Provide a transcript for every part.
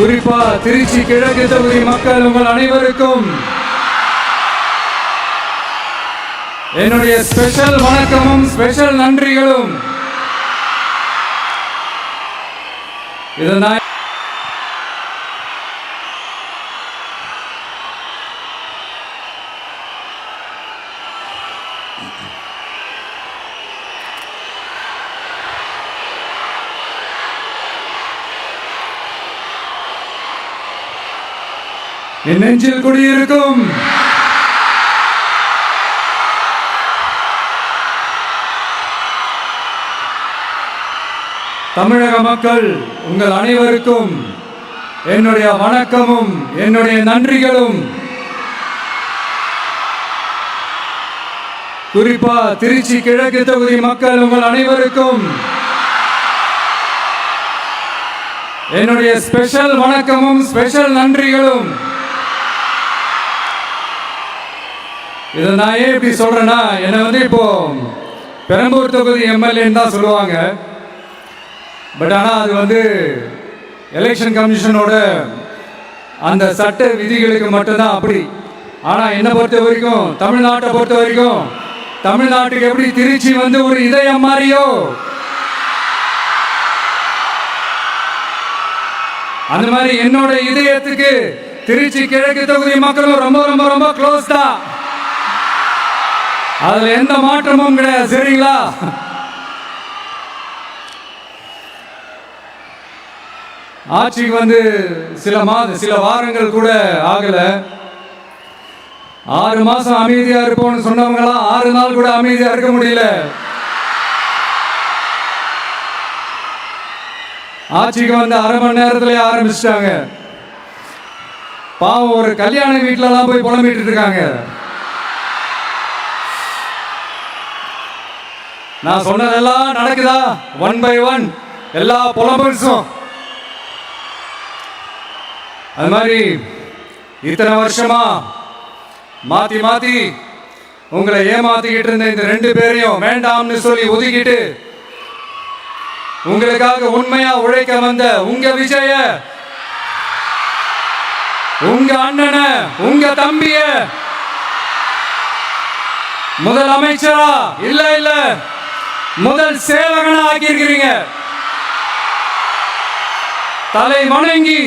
குறிப்பா திருச்சி கிழக்கு தொகுதி மக்கள் உங்கள் அனைவருக்கும் என்னுடைய ஸ்பெஷல் வணக்கமும் ஸ்பெஷல் நன்றிகளும். இதனால் என் நெஞ்சில் குடியிருக்கும் தமிழக மக்கள் உங்கள் அனைவருக்கும் என்னுடைய வணக்கமும் என்னுடைய நன்றிகளும். குறிப்பா திருச்சி கிழக்கு தொகுதி மக்கள் உங்கள் அனைவருக்கும் என்னுடைய ஸ்பெஷல் வணக்கமும் ஸ்பெஷல் நன்றிகளும். இதை நான் ஏன் இப்படி சொல்றேன்னா, என்னை இப்போ பெரம்பூர் தொகுதி எம்எல்ஏன்னு தான் சொல்லுவாங்க. பட் ஆனால் அது எலெக்ஷன் கமிஷனோட அந்த சட்ட விதிகளுக்கு மட்டும்தான் அப்படி. ஆனால் என்னை பொறுத்த வரைக்கும், தமிழ்நாட்டை பொறுத்த வரைக்கும், தமிழ்நாட்டுக்கு எப்படி திருச்சி ஒரு இதயம் மாறியோ, அந்த மாதிரி என்னோட இதயத்துக்கு திருச்சி கிழக்கு தொகுதி மக்களும் ரொம்ப ரொம்ப ரொம்ப க்ளோஸ் தான். அதுல எந்த மாற்றமும் கிடையாது. சரிங்களா? ஆட்சிக்கு சில வாரங்கள் கூட ஆகல. 6 மாசம் அமைதியா இருப்போம்னு சொன்னவங்களாம் 6 நாள் கூட அமைதியா இருக்க முடியல. ஆட்சிக்கு அரை மணி நேரத்திலே ஆரம்பிச்சிட்டாங்க. பாவம், ஒரு கல்யாண வீட்டுல எல்லாம் போய் புலம்பிட்டு இருக்காங்க. நான் சொன்னதெல்லாம் நடக்குதா? 1 by 1 எல்லா புலம்பல்ஸும். அது மாதிரி இத்தனை வருஷமா மாத்தி மாத்தி உங்களை ஏமாத்திக்கிட்டு இருந்த இந்த 2 பேரையும் வேண்டாம்னு சொல்லி ஒதுக்கிட்டு உங்களுக்காக உண்மையா உழைக்க வந்த உங்க விஜய, உங்க அண்ணன, உங்க தம்பிய முதல் அமைச்சரா இல்ல முதல் சேவகனா ஆக்கியிருக்கிறீங்க. தலை வணங்கி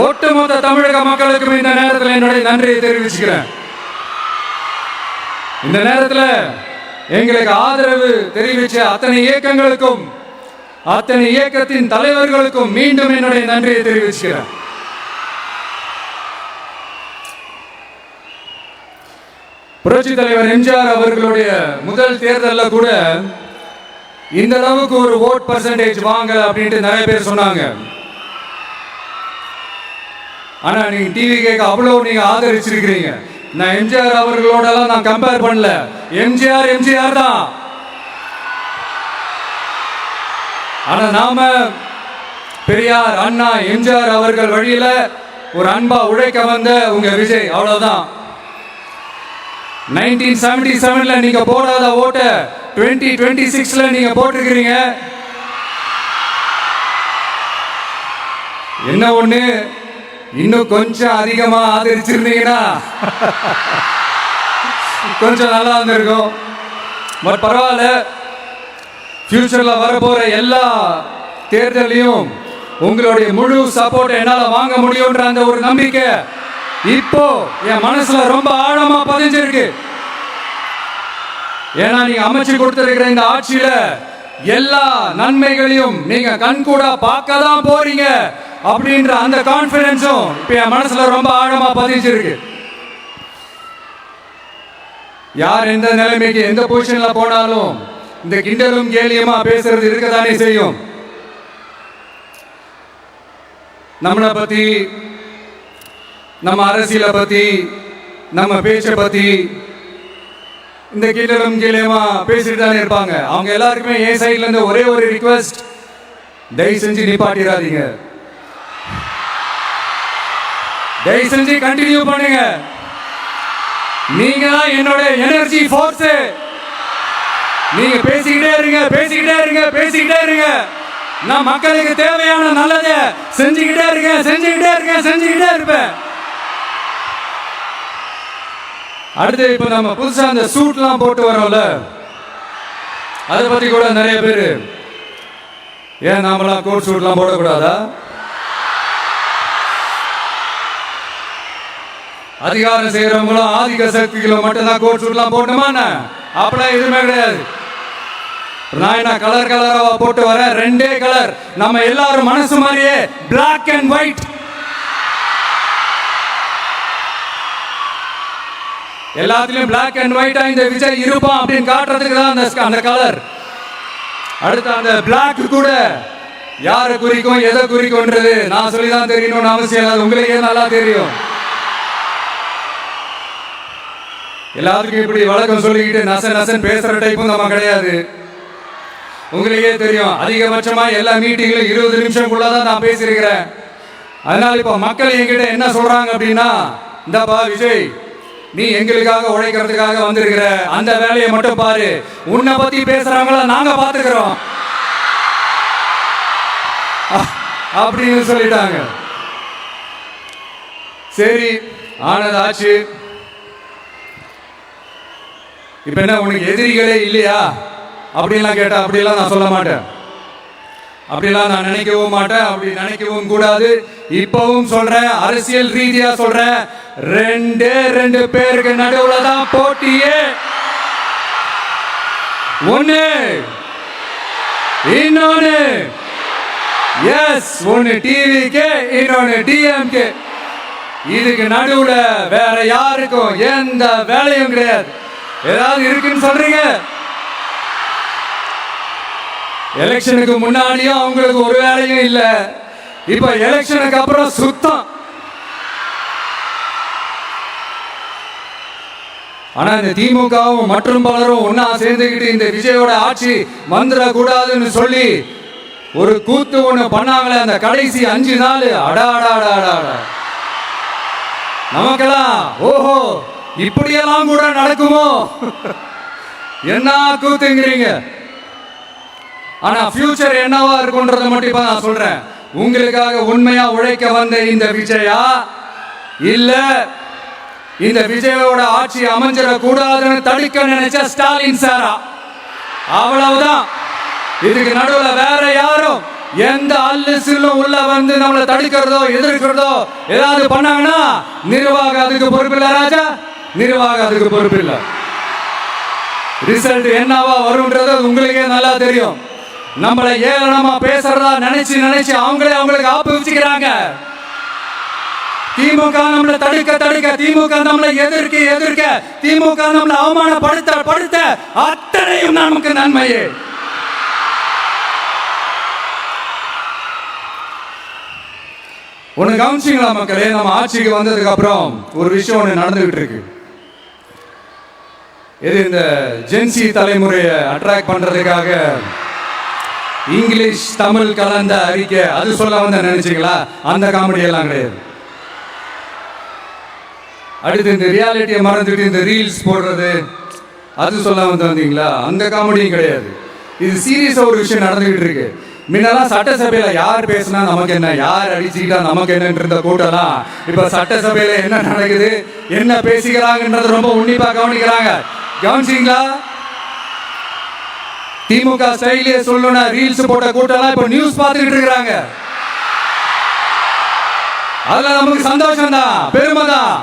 ஒட்டுமொத்த தமிழக மக்களுக்கும் இந்த நேரத்தில் என்னுடைய நன்றியை தெரிவிச்சுக்கிறேன். இந்த நேரத்தில் எங்களுக்கு ஆதரவு தெரிவிச்ச அத்தனை இயக்கங்களுக்கும், அத்தனை இயக்கத்தின் தலைவர்களுக்கும் மீண்டும் என்னுடைய நன்றியை தெரிவிச்சுக்கிறேன். புரட்சி தலைவர் எம்ஜிஆர் அவர்களுடைய முதல் தேர்தலில் கூட இந்த அளவுக்கு ஒரு ஓட் பர்சன்டேஜ் வாங்கல அப்படின்ட்டு நிறைய பேர் சொன்னாங்க. ஆனா நீங்க டிவி கேட்க அவ்வளவு நீங்க ஆதரிச்சிருக்கிறீங்க. நான் எம்ஜிஆர் அவர்களோட எல்லாம் நான் கம்பேர் பண்ணல. எம்ஜிஆர் தான். ஆனா நாம பெரியார், அண்ணா, எம்ஜிஆர் அவர்கள் வழியில ஒரு அன்பா உழைக்க வந்த உங்க விஜய், அவ்வளவுதான். 1977 நீங்க போடாத ஓட்ட 2026 நீங்க போட்டிருக்கிறீங்க. என்ன ஒண்ணு, இன்னும் கொஞ்சம் அதிகமா ஆதரிச்சிருந்தீங்கன்னா கொஞ்சம் நல்லா இருந்திருக்கும். பட் பரவாயில்ல, ஃபியூச்சர்ல வரப்போற எல்லா தேர்தலையும் உங்களுடைய முழு சப்போர்ட் என்னால வாங்க முடியும்ன்ற அந்த ஒரு நம்பிக்கை இப்போ என் மனசுல ரொம்ப ஆழமா பதிஞ்சிருக்கு. ஏன்னா நீங்க அமைச்சு கொடுத்திருக்கிற இந்த ஆட்சியில எல்லா நன்மைகளையும் நீங்க கண்கூடா பார்க்க தான் போறீங்க அப்படின்ற அந்த கான்பிடன்ஸும் இப்ப என் மனசுல ரொம்ப ஆழமா பதிஞ்சிருக்கு. யார் எந்த நிலைமைக்கு எந்த பொசிஷன்ல போனாலும் இந்த கிண்டலும் கேலியமா பேசுறது இருக்கதானே செய்யும். நம்மளை பத்தி, நம்ம அரசியலை பத்தி, நம்ம பேச்சை பத்தி இந்த கிண்டலும் கேலியமா பேசிட்டு தானே இருப்பாங்க. அவங்க எல்லாருக்குமே என் சைட்ல இருந்து ஒரே ஒரு ரிக்வெஸ்ட், தயவு செஞ்சு நிப்பாட்டிடாதீங்க. தயவு செஞ்சு கண்டினியூ பண்ணுங்க. நீங்க தான் என்னோட எனர்ஜி ஃபோர்ஸ். நீங்க பேசிக்கிட்டே இருங்க. நான் மக்களுக்கு தேவையான நல்லதை செஞ்சுக்கிட்டே இருப்பேன். அடுத்து இப்ப நம்ம புதுசா அந்த சூட்லாம் போட்டு வரோம்ல, அதை பத்தி கூட நிறைய பேர், ஏன் நாமெல்லாம் கோட் சூட்லாம் போடக்கூடாதா? அதிகாரம் செய்யறவங்களும் ஆதிக்க சக்திகளும் மட்டும்தான் கோட் சூட்லாம் போடணுமா? அப்படிலாம் எதுவுமே கிடையாது. நான் என்ன கலர் கலரா போட்டு வரேன், ரெண்டே கலர், நம்ம எல்லாரும் மனசு மாதிரியே பிளாக் அண்ட் ஒயிட். எல்லாத்திலும் பிளாக் அண்ட் ஒயிட்டா இந்த விஜய் இருப்பான் அப்படின்னு காட்டுறதுக்கு தான் அந்த கலர். அடுத்து அந்த பிளாக் கூட யாரை குறிக்கும் எதை குறிக்கும்ன்றது நான் சொல்லிதான் தெரியணும்னு அவசியம் இல்லை, உங்களுக்கே நல்லா தெரியும். எல்லாத்துக்கும் இப்படி வழக்கம் சொல்லிக்கிட்டு நசன் பேசுற டைப்பும் நம்ம கிடையாது, உங்களுக்கே தெரியும். அதிகபட்சமா எல்லா மீட்டிங்லும் 20 நிமிஷம்குள்ளதான் நான் பேசியிருக்கிறேன். அதனால இப்ப மக்கள் என்கிட்ட என்ன சொல்றாங்க அப்படின்னா, இந்தப்பா விஜய், நீ எங்களுக்காக உழைக்கிறதுக்காக வந்திருக்கிற, அந்த வேலையை மட்டும் பாரு, உன்னை பத்தி பேசுறவங்கள நாங்க பாத்துக்கிறோம் அப்படின்னு சொல்லிட்டாங்க. சரி, ஆனதாச்சு. இப்ப என்ன, உனக்கு எதிரிகளே இல்லையா அப்படின்லாம் கேட்டா, அப்படிலாம் நான் சொல்ல மாட்டேன், அப்படிலாம் நான் நினைக்கவும் மாட்டேன், அப்படி நினைக்கவும் கூடாது. இப்பவும் சொல்றேன், அரசியல் ரீதியா சொல்றேன், ரெண்டு பேருக்கு நடுவுல தான் போட்டியே. ஒண்ணு இன்னொன்னு, எஸ், ஒன்னு டிவிக்கு, இன்னொன்னு டிஎம்கே. இதுக்கு நடுவுல வேற யாருக்கும் எந்த வேலையும் கிடையாது. ஏதாவது இருக்குன்னு சொல்றீங்க? எலெக்ஷனுக்கு முன்னாடியும் அவங்களுக்கு ஒரு வேலையும் இல்ல, இப்ப எலெக்ஷனுக்கு அப்புறம் சுத்தம். ஆனா இந்த திமுகவும் மற்றும் பலரும் ஒன்னா சேர்ந்துக்கிட்டு இந்த விஜயோட ஆட்சி வந்துடக்கூடாதுன்னு சொல்லி ஒரு கூத்து ஒண்ணு பண்ணாங்களே, அந்த கடைசி 5 நாள், அடாடாடாடா, நமக்கெல்லாம் ஓஹோ இப்படியெல்லாம் கூட நடக்குமோ என்ன கூத்துங்கிறீங்க. ஆனா ஃபியூச்சர் என்னவா இருக்கும்ன்றத மட்டும் இப்ப நான் சொல்றேன். உங்களுக்காக உண்மையா உழைக்க வந்த இந்த விஜயா, இல்ல இந்த விஜயோட ஆட்சி அமைஞ்சிட கூடாதுன்னு தடுக்க நினைச்ச ஸ்டாலின் சாரா, அவ்வளவுதான். இதுக்கு நடுவுல வேற யாரும் எந்த அல்லு சில்லும் உள்ள வந்து நம்மளை தடுக்கிறதோ எதிர்க்கிறதோ ஏதாவது பண்ணாங்கன்னா நிர்வாகம் அதுக்கு பொறுப்பு இல்ல ராஜா, நிர்வாகம் அதுக்கு பொறுப்பு இல்ல. ரிசல்ட் என்னவா வரும்ன்றது உங்களுக்கே நல்லா தெரியும். நம்மளை ஏளனமா பேசுறதா நினைச்சு அவங்களுக்கு ஆப்பு வச்சுக்கிறாங்க. திமுக நம்மளை தடுக்க, திமுக நம்மளை எதிர்க்க, திமுக நம்மளை அவமானப்படுத்த அத்தனையும் நமக்கு நன்மையே. ஒண்ணு கவனிச்சிங்களா மக்களே, நம்ம ஆட்சிக்கு வந்ததுக்கு அப்புறம் ஒரு விஷயம் ஒண்ணு நடந்துகிட்டு இருக்கு. இது இந்த ஜென்சி தலைமுறையை அட்ராக்ட் பண்றதுக்காக இங்கிலீஷ் தமிழ் கலந்த அறிக்கை, அது சொல்ல வந்த நினைச்சீங்களா? அந்த காமெடி எல்லாம் கிடையாது. அடுத்து இந்த ரியாலிட்டியை மறந்துட்டு இந்த ரீல்ஸ் போடுறது, அது சொல்ல வந்தீங்களா? அந்த காமெடியும் கிடையாது. இது சீரியஸா ஒரு விஷயம் நடந்துகிட்டு இருக்கு. முன்னெல்லாம் சட்டசபையில யார் பேசினா நமக்கு என்ன, யார் அடிச்சுக்கிட்டா நமக்கு என்னன்ற கூட்டலாம், இப்ப சட்டசபையில என்ன நடக்குது, என்ன பேசிக்கிறாங்கன்றது ரொம்ப உன்னிப்பா கவனிக்கிறாங்க. கவனிச்சீங்களா? திமுக ஸ்டைலே சொல்லணும், ரீல்ஸ் போட்ட கூட்டலாம் இப்ப நியூஸ் பார்த்துக்கிட்டு இருக்கிறாங்க. அதுல நமக்கு சந்தோஷம் தான், பெருமை தான்.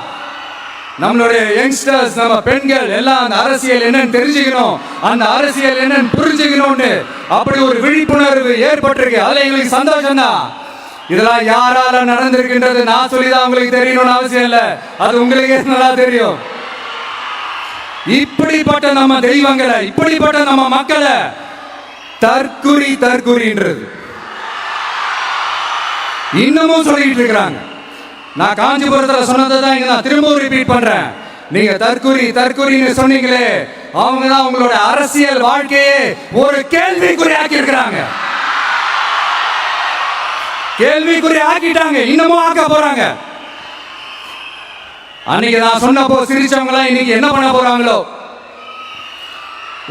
நம்மளுடைய யங்ஸ்டர்ஸ், நம்ம பெண்கள் எல்லாம் அந்த அரசியல் என்னன்னு தெரிஞ்சுக்கணும், அந்த அரசியல் என்னன்னு புரிஞ்சுக்கணும்னு அப்படி ஒரு விழிப்புணர்வு ஏற்பட்டிருக்கு. அதுல எங்களுக்கு சந்தோஷம் தான். இதெல்லாம் யாரால நடந்திருக்கின்றது நான் சொல்லிதான் உங்களுக்கு தெரியணும்னு அவசியம் இல்லை, அது உங்களுக்கே நல்லா தெரியும். இப்படிப்பட்ட நம்ம தெய்வங்களை, இப்படிப்பட்ட நம்ம மக்களை தற்குறின்றது இன்னமும் சொல்லிட்டு இருக்கிறாங்க. நான் காஞ்சிபுரத்தில் சொன்னதான் இங்க நான் திரும்பவும் ரிப்பீட் பண்றேன். நீங்க தற்குறின்னு சொன்னீங்களே, அவங்க தான் உங்களோட அரசியல் வாழ்க்கையே ஒரு கேள்விக்குறி ஆக்கி இருக்கிறாங்க, கேள்விக்குறி ஆக்கிட்டாங்க, இன்னமும் ஆக்க போறாங்க. அன்னைக்கு நான் சொன்னப்போ சிரிச்சவங்களா இன்னைக்கு என்ன பண்ண போறாங்களோ?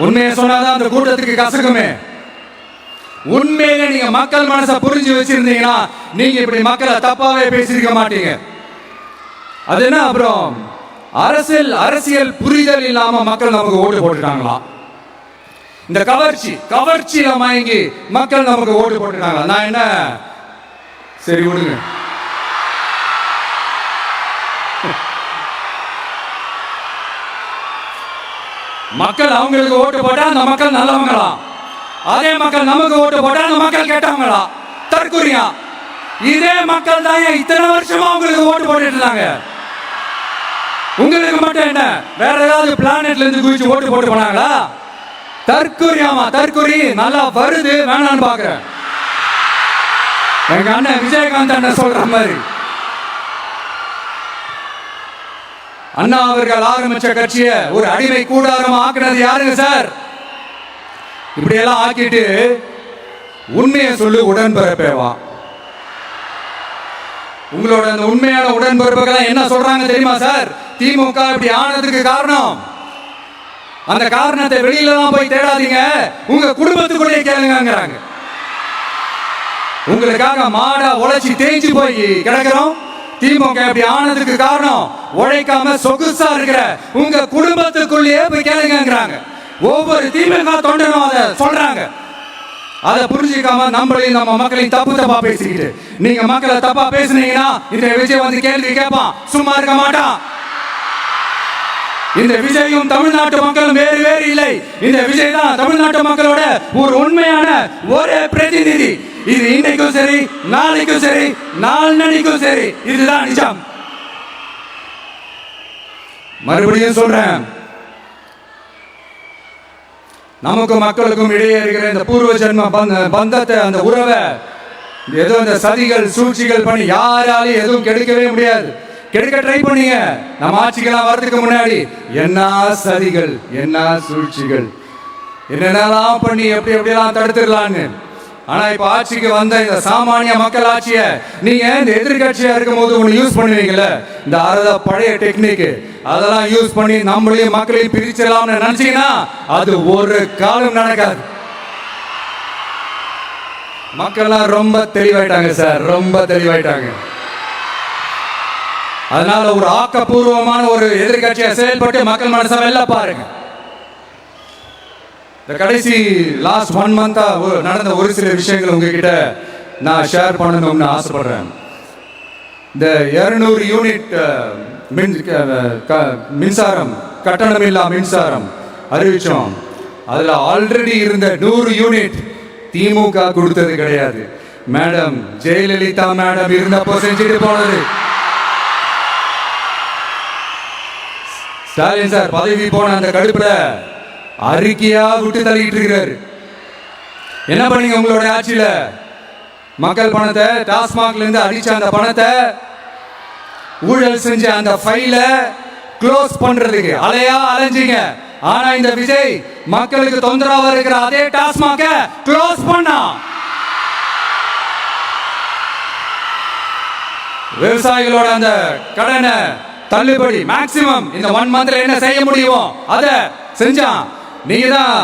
உண்மையை சொன்னாதான் அந்த கூட்டத்துக்கு கசக்குமே. உண்மையில நீங்க மக்கள் மனசை புரிஞ்சு வச்சிருந்தீங்கன்னா நீங்க இப்படி மக்களை தப்பாவே பேசிருக்க மாட்டீங்க. அது என்ன அப்புறம் அரசியல் புரிதல் இல்லாம மக்கள் நமக்கு ஓட்டு போட்டுட்டாங்களா? இந்த கவர்ச்சியில மயங்கி மக்கள் நமக்கு ஓட்டு போட்டுட்டாங்களா? நான் என்ன சரி விடுங்க. மக்கள் அவங்களுக்கு ஓட்டு போட்டா அந்த மக்கள் நல்லவங்களா? அதே மக்கள் நமக்கு ஓட்டு போட்டா அந்த மக்கள் கேட்டவங்களா? தற்குறியா? இதே மக்கள் தான் இத்தனை வருஷமா உங்களுக்கு ஓட்டு போட்டுட்டு இருந்தாங்க. உங்களுக்கு மட்டும் என்ன வேற ஏதாவது பிளானெட்ல இருந்து குதிச்சு ஓட்டு போட்டு போனாங்களா? தற்குறியாமா? தற்குறி நல்லா வருது வேணான்னு பாக்குறேன். எங்க அண்ணன் விஜயகாந்த் அண்ணன் சொல்ற மாதிரி அண்ணா அவர்கள் ஆரம்பிச்ச கட்சியை ஒரு அடிமை கூடாரமா ஆக்குனது யாருங்க சார்? இப்படி எல்லாம் ஆக்கிட்டு உண்மையை சொல்லு உடன்பிறப்பேவா. உங்களோட அந்த உண்மையான உடன்பிறப்புகள் என்ன சொல்றாங்க தெரியுமா சார்? திமுக இப்படி ஆனதுக்கு காரணம், அந்த காரணத்தை வெளியில தான் போய் தேடாதீங்க, உங்க குடும்பத்துக்குள்ளே கேளுங்கிறாங்க. உங்களுக்காக மாடா உழைச்சி தேய்ச்சி போய் கிடக்கிறோம். திமுக இப்படி ஆனதுக்கு காரணம் உழைக்காம சொகுசா இருக்கிற உங்க குடும்பத்துக்குள்ளேயே போய் கேளுங்கிறாங்க. ஒவ்வொரு திமுக தொண்டனும் அதை சொல்றாங்க. அதை புரிஞ்சுக்காம நம்மளையும் நம்ம மக்களையும் தப்பா பேசிக்கிட்டு நீங்க மக்களை தப்பா பேசுனீங்கன்னா இந்த விஜய் வந்து கேள்வி கேட்பான், சும்மா இருக்க மாட்டான். இந்த விஜயும் தமிழ்நாட்டு மக்களும் வேறு இல்லை. இந்த விஜய் தான் தமிழ்நாட்டு மக்களோட ஒரு உண்மையான ஒரே பிரதிநிதி. இது இன்னைக்கும் சரி, நாளைக்கும் சரி, நாளைக்கும் சரி, இதுதான் நிஜம். மறுபடியும் சொல்றேன், நமக்கும் மக்களுக்கும் இடையே இருக்கிற இந்த பூர்வ ஜென்ம பந்தத்தை, அந்த உறவை ஏதோ இந்த சதிகள் சூழ்ச்சிகள் பண்ணி யாராலையும் எதுவும் கெடுக்கவே முடியாது. கெடுக்க ட்ரை பண்ணீங்க. நம்ம ஆட்சிக்கெல்லாம் வரதுக்கு முன்னாடி என்ன சதிகள், என்ன சூழ்ச்சிகள், என்னென்னலாம் பண்ணி எப்படியெல்லாம் தடுத்துடலான்னு. ஆனா இப்ப ஆட்சிக்கு வந்த இந்த சாமானிய மக்கள் ஆட்சியை நீங்க இந்த எதிர்கட்சியா இருக்கும் போது ஒண்ணு யூஸ் பண்ணுவீங்கல்ல, இந்த பழைய டெக்னிக், அதெல்லாம் யூஸ் பண்ணி நம்மளையும் மக்களையும் பிரிச்சிடலாம்னு நினைச்சீங்கன்னா அது ஒரு காலம் நடக்காது. மக்கள்லாம் ரொம்ப தெளிவாயிட்டாங்க சார், ரொம்ப தெளிவாயிட்டாங்க. அதனால ஒரு ஆக்கப்பூர்வமான ஒரு எதிர்கட்சியை செயல்பட்டு மக்கள் மனசை வெல்ல பாருங்க. இந்த கடைசி லாஸ்ட் 1 மந்தா நடந்த ஒரு சில விஷயங்கள் உங்ககிட்ட நான் ஷேர் பண்ணணும்னு ஆசைப்படுறேன். இந்த 200 யூனிட் மின்சாரம், கட்டணமில்லா மின்சாரம் அறிவிச்சோம். அதுல ஆல்ரெடி இருந்த 100 யூனிட் திமுக கொடுத்தது கிடையாது. மேடம் ஜெயலலிதா மேடம் இருந்தப்போ செஞ்சுட்டு போனது. ஸ்டாலின் சார் பதவி போன அந்த கடுப்புல அறிக்கையா விட்டு தள்ளிட்டு இருக்கிறாரு. என்ன பண்ணீங்க உங்களோட ஆட்சியில? மக்கள் பணத்தை, டாஸ்மாக்ல இருந்து அடிச்ச அந்த பணத்தை, ஊழல் செஞ்ச அந்த ஃபைல க்ளோஸ் பண்றதுக்கு அலையா அலைஞ்சீங்க. ஆனா இந்த விஜய் மக்களுக்கு தொந்தரவா இருக்கிற அதே டாஸ்மாக க்ளோஸ் பண்ணா. விவசாயிகளோட அந்த கடனை தள்ளுபடி மேக்சிமம் இந்த 1 மந்த்ல என்ன செய்ய முடியுமோ அதை செஞ்சான். நீங்க தான்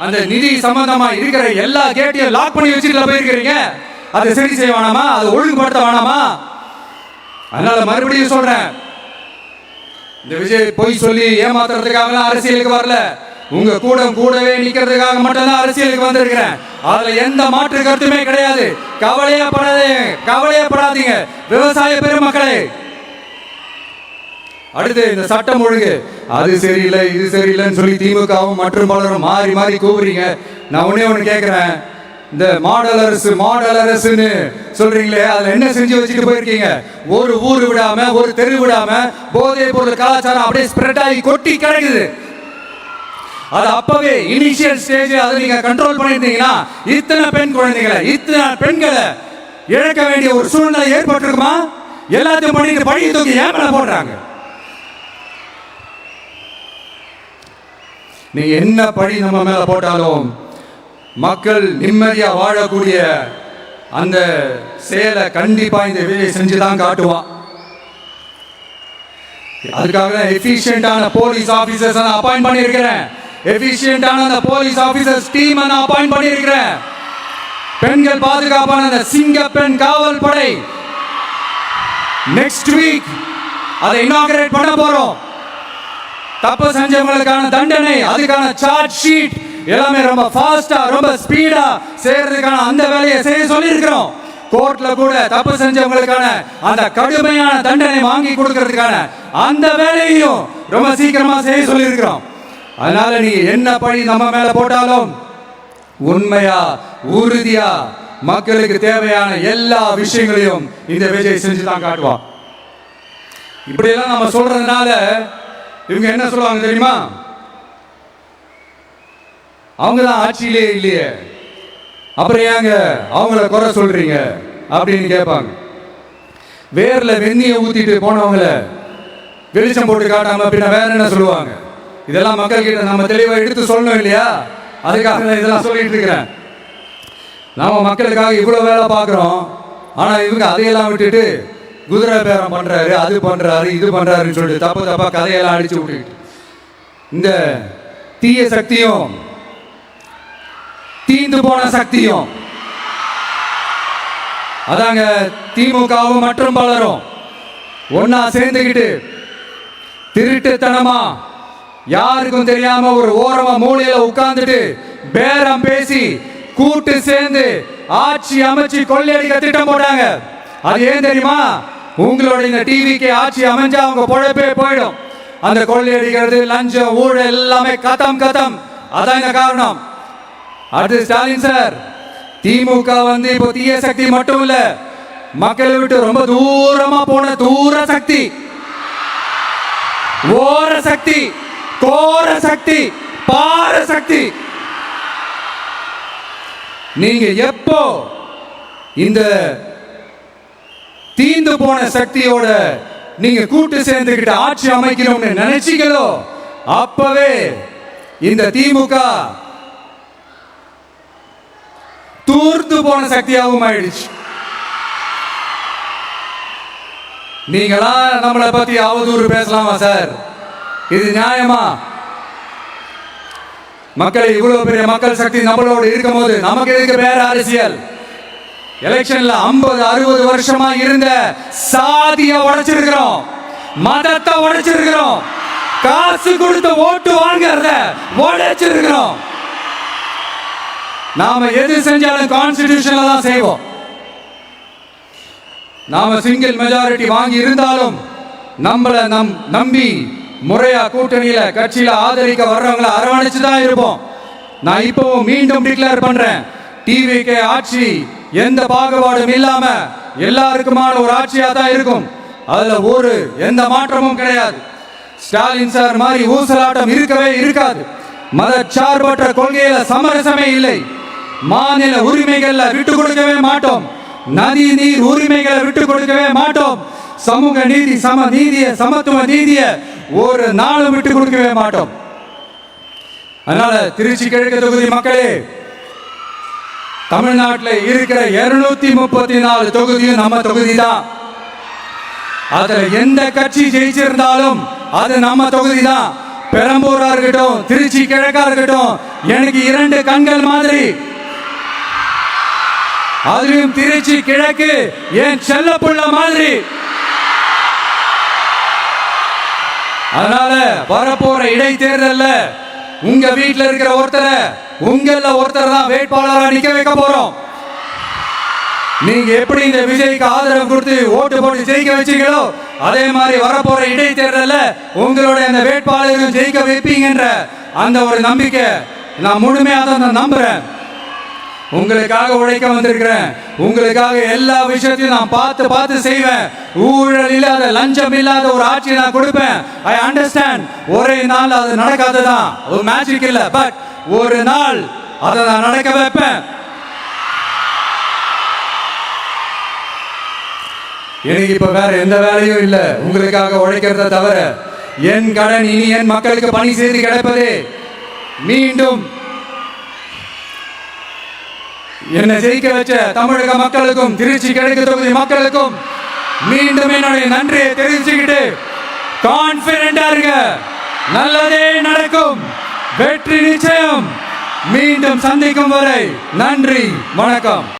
அந்த நிதி சம்பந்தமா இருக்கிற எல்லா கேட்டையும் லாக் பண்ணி வச்சுட்டு போயிருக்கிறீங்க. அதை சரி செய்ய வேணாமா? அதை ஒழுங்குபடுத்த வேணாமா? அதனால மறுபடியும் சொல்றேன், இந்த விஜய் பொய் சொல்லி ஏமாத்துறதுக்காக அரசியலுக்கு வரல. உங்க கூடவே நிக்கிறதுக்காக மட்டும்தான் அரசியலுக்கு வந்திருக்கிறேன். அதுல எந்த மாற்று கருத்துமே கிடையாது. கவலையப்படாதீங்க விவசாய பெருமக்களே. அடுத்து இந்த சட்டம் ஒழுங்கு, அது சரியில்லை இது சரியில்லைன்னு சொல்லி திமுகவும் மற்றும் பலரும் மாறி மாறி கூவுறீங்க. நான் ஒண்ணு கேட்கிறேன், இந்த மாடல் அரசுன்னு சொல்றீங்களே, அதுல என்ன செஞ்சு வச்சுட்டு போயிருக்கீங்க? ஒரு ஊர் விடாம, ஒரு தெரு விடாம போதை பொருள் கலாச்சாரம் அப்படியே ஸ்ப்ரெட் ஆகி கொட்டி கிடக்குது. அது அப்பவே இனிஷியல் ஸ்டேஜ் அதை நீங்க கண்ட்ரோல் பண்ணிருந்தீங்கன்னா இத்தனை பெண் குழந்தைகளை, இத்தனை பெண்களை இழக்க வேண்டிய ஒரு சூழ்நிலை ஏற்பட்டிருக்குமா? எல்லாத்தையும் பண்ணிட்டு பழி தூக்கி ஏன் மேல போடுறாங்க? நீங்க என்ன பழி நம்ம மேல போட்டாலும் மக்கள் நிம்மதியா வாழக்கூடிய அந்த செயலை கண்டிப்பா இந்த விஜய் செஞ்சுதான் காட்டுவான். அதுக்காக எஃபிஷியன்டான போலீஸ் ஆபீசர்ஸ் நான் அப்பாயிண்ட் பண்ணியிருக்கிறேன். எஃபிஷியன்டான அந்த போலீஸ் ஆபீசர்ஸ் டீம் நான் அப்பாயிண்ட் பண்ணியிருக்கிறேன். பெண்கள் பாதுகாப்பான அந்த சிங்கப்பெண் காவல் படை நெக்ஸ்ட் வீக் அதை இனாகரேட் பண்ண போறோம். தப்பு செஞ்சவங்களுக்கான தண்டனை, அதுக்கான சார்ஜ் ஷீட் எல்லாமே ரொம்ப ஃபாஸ்டா ரொம்ப ஸ்பீடா செய்யறதுக்கான அந்த வேலையை செய்ய சொல்லி இருக்கிறோம். கோர்ட்ல கூட தப்பு செஞ்சவங்களுக்கான அந்த கடுமையான தண்டனை வாங்கி கொடுக்கறதுக்கான அந்த வேலையையும் ரொம்ப சீக்கிரமா செய்ய சொல்லி இருக்கிறோம். அதனால நீங்க என்ன பழி நம்ம மேல போட்டாலும் உண்மையா உறுதியா மக்களுக்கு தேவையான எல்லா விஷயங்களையும் இந்த விஜய் செஞ்சுதான் காட்டுவான். இப்படி எல்லாம் நம்ம சொல்றதுனால இவங்க என்ன சொல்லுவாங்க தெரியுமா? அவங்க தான் ஆட்சியிலே இல்லையே, அப்புறம் ஏங்க அவங்கள குறை சொல்றீங்க அப்படின்னு கேட்பாங்க. வேர்ல வெந்நிய ஊத்திட்டு போனவங்கள வெளிச்சம் போட்டு காட்டாம அப்படின்னா வேற என்ன சொல்லுவாங்க? இதெல்லாம் மக்கள் கிட்ட நம்ம தெளிவா எடுத்து சொல்லணும் இல்லையா? அதுக்காக இதெல்லாம் சொல்லிட்டு இருக்கிறேன். நாம மக்களுக்காக இவ்வளவு வேலை பார்க்கிறோம், ஆனா இவங்க அதையெல்லாம் விட்டுட்டு குதிரை பேரம் பண்றாரு, அது பண்றாரு, இது பண்றாருன்னு சொல்லிட்டு தப்பு தப்பா கதையெல்லாம் அடிச்சு விட்டுக்கிட்டு இந்த தீய சக்தியும் தீந்து போன சக்தியும் அதாங்க திமுகவும் மற்றும் பலரும் ஒன்னா சேர்ந்துக்கிட்டு திருட்டுத்தனமா யாருக்கும் தெரியாம ஒரு ஓரமா மூலையில உட்கார்ந்துட்டு பேரம் பேசி கூட்டு சேர்ந்து ஆட்சி அமைச்சு கொள்ளையடிக்க திட்டம் போட்டாங்க. அது ஏன் தெரியுமா? உங்களோட இந்த டிவிக்கு ஆட்சி அமைஞ்சா அவங்க பொழப்பே போயிடும். அந்த கொள்ளையடிக்கிறது, லஞ்சம், ஊழல் எல்லாமே கதம் கதம். அதான் இந்த காரணம். அடுத்து ஸ்டாலின் சார், திமுக வந்து இப்போ தீய சக்தி மட்டும் இல்ல, மக்களை விட்டு ரொம்ப தூரமா போன தூர சக்தி, ஓர சக்தி, கோர சக்தி, பார சக்தி. நீங்க எப்போ இந்த தீந்து போன சக்தியோட நீங்க கூட்டு சேர்ந்துகிட்டு ஆட்சி அமைக்கணும்னு நினைச்சீங்களோ அப்பவே இந்த திமுக தூர்த்து போன சக்தியாகவும் ஆயிடுச்சு. நீங்களா நம்மளை பத்தி அவதூறு பேசலாமா சார்? இது நியாயமா? மக்களை இவ்வளவு பெரிய மக்கள் சக்தி நம்மளோடு இருக்கும் போது நமக்கு எதுக்கு வேற அரசியல்? எலெக்ஷன்ல 50-60 வருஷமா இருந்த சாதிய உடைச்சிருக்கிறோம், மதத்தை உடைச்சிருக்கிறோம், காசு கொடுத்து ஓட்டு வாங்கறத உடைச்சிருக்கிறோம். நாம எது செஞ்சாலும் கான்ஸ்டிடியூஷன்ல தான் செய்வோம். நாம சிங்கிள் மெஜாரிட்டி வாங்கி இருந்தாலும் நம்மள நம்பி முறையா கூட்டணியில கட்சியில ஆதரிக்க வர்றவங்களை அரவணைச்சு தான் இருப்போம். நான் இப்பவும் மீண்டும் டிக்ளேர் பண்றேன், டிவிகே ஆட்சி எந்த பாகுபாடும் இல்லாம எல்லாருக்குமான ஒரு ஆட்சியா தான் இருக்கும். அதுல எந்த மாற்றமும் கிடையாது. ஸ்டாலின் சார் மாதிரி ஊசலாட்டம் இருக்கவே இருக்காது. மதச்சார்பற்ற கொள்கையில சமரசமே இல்லை. மாநில உரிமைகள்ல விட்டு கொடுக்கவே மாட்டோம். நதி நீர் உரிமைகளை விட்டு கொடுக்கவே மாட்டோம். சமூக நீதி, சம நீதிய, சமத்துவ நீதிய ஒரு நாளும் விட்டு கொடுக்கவே மாட்டோம். அதனால திருச்சி கிழக்கு தொகுதி மக்களே, தமிழ்நாட்டில் இருக்கிற 234 தொகுதியும் நம்ம தொகுதி தான். அதுல எந்த கட்சி ஜெயிச்சிருந்தாலும் அது நம்ம தொகுதி தான். பெரம்பூரா இருக்கட்டும், திருச்சி கிழக்கா இருக்கட்டும், எனக்கு 2 கண்கள் மாதிரி. அதுலயும் திருச்சி கிழக்கு என் செல்ல புள்ள மாதிரி. அதனால வரப்போற இடைத்தேர்தல்ல உங்க வீட்டுல இருக்கிற ஒருத்தரை உங்கள ஒருத்தர் தான் வேட்பாளராக நிக்க வைக்க போறோம். நீங்க எப்படி இந்த விஜய்க்கு ஆதரவு கொடுத்து ஓட்டு போட்டு ஜெயிக்க வச்சீங்களோ அதே மாதிரி வரப்போற இடைத்தேர்தல்ல உங்களுடைய அந்த வேட்பாளரும் ஜெயிக்க வைப்பீங்கன்ற அந்த ஒரு நம்பிக்கை நான் முழுமையாக தான் நம்புறேன். உங்களுக்காக உழைக்க வந்திருக்கிறேன். உங்களுக்காக எல்லா விஷயத்தையும் நான் பார்த்து செய்வேன். ஊழல் இல்லாத, லஞ்சம் இல்லாத ஒரு ஆட்சி நான் கொடுப்பேன். I understand. ஒரே நாள் அது நடக்காதுதான், ஒரு மேஜிக் இல்ல. பட் ஒரு நாள் அதை நான் நடக்க வைப்பேன். எனக்கு இப்ப வேற எந்த வேலையும் இல்ல உங்களுக்காக உழைக்கிறத தவிர. என் கடன் இனி என் மக்களுக்கு பணி செய்து கிடைப்பதே. மீண்டும் என்னை ஜெயிக்க வச்ச தமிழக மக்களுக்கும் திருச்சி கிழக்கு தொகுதி மக்களுக்கும் மீண்டும் என்னுடைய நன்றியை தெரிவிச்சுக்கிட்டு கான்பிடென்டா இருங்க, நல்லதே நடக்கும், வெற்றி நிச்சயம். மீண்டும் சந்திக்கும் வரை நன்றி, வணக்கம்.